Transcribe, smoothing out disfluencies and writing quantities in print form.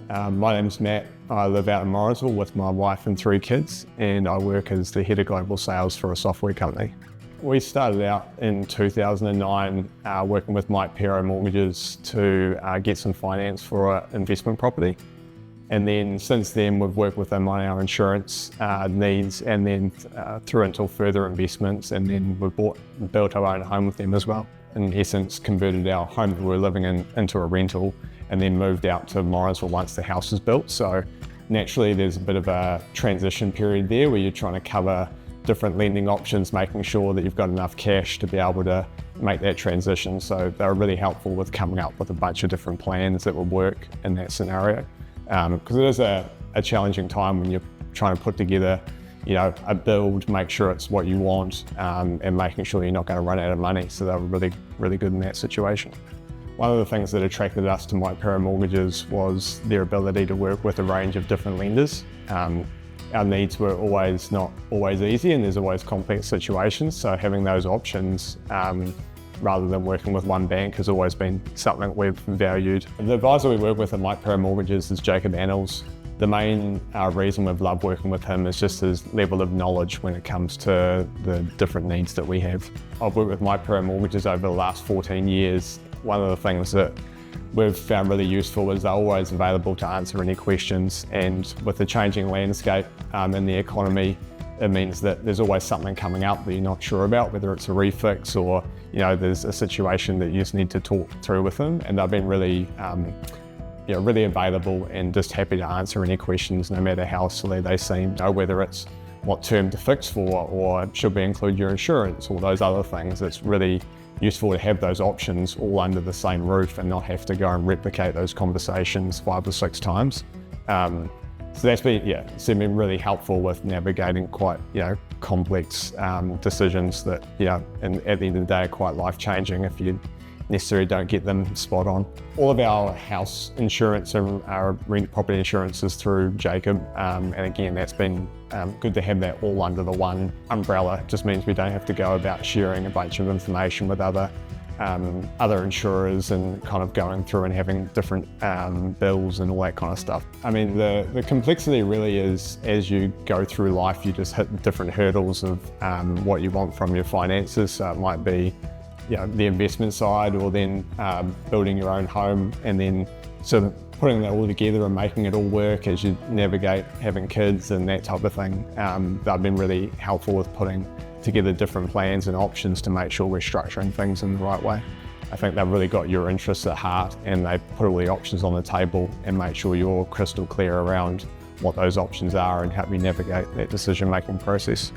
My name's Matt. I live out in Morrisville with my wife and 3 kids, and I work as the head of global sales for a software company. We started out in 2009 working with Mike Pero Mortgages to get some finance for an investment property. And then since then we've worked with them on our insurance needs, and then through until further investments, and then we've built our own home with them as well. In essence, converted our home that we were living in into a rental, and then moved out to Morrisville once the house is built. So naturally there's a bit of a transition period there where you're trying to cover different lending options, making sure that you've got enough cash to be able to make that transition. So they're really helpful with coming up with a bunch of different plans that would work in that scenario. Because it is a challenging time when you're trying to put together a build, make sure it's what you want, and making sure you're not going to run out of money. So they were really, really good in that situation. One of the things that attracted us to Mike Pero Mortgages was their ability to work with a range of different lenders. Our needs were not always easy, and there's always complex situations. So having those options, rather than working with one bank, has always been something we've valued. The advisor we work with at Mike Pero Mortgages is Jacob Annals. The main reason we've loved working with him is just his level of knowledge when it comes to the different needs that we have. I've worked with Mike Pero Mortgages over the last 14 years. One of the things that we've found really useful is they're always available to answer any questions, and with the changing landscape in the economy, it means that there's always something coming up that you're not sure about, whether it's a refix or there's a situation that you just need to talk through with them, and they've been really really available and just happy to answer any questions, no matter how silly they seem. Whether it's what term to fix for, or should we include your insurance, or those other things. It's really useful to have those options all under the same roof and not have to go and replicate those conversations 5 or 6 times. So that's been really helpful with navigating quite complex decisions that and at the end of the day are quite life-changing if you necessarily don't get them spot on. All of our house insurance and our rent property insurance is through Jacob, and again that's been good to have that all under the one umbrella. It just means we don't have to go about sharing a bunch of information with other insurers and kind of going through and having different bills and all that kind of stuff. I mean, the complexity really is, as you go through life, you just hit different hurdles of what you want from your finances. So it might be the investment side, or then building your own home, and then sort of putting that all together and making it all work as you navigate having kids and that type of thing. They've been really helpful with putting together different plans and options to make sure we're structuring things in the right way. I think they've really got your interests at heart, and they put all the options on the table and make sure you're crystal clear around what those options are and help you navigate that decision-making process.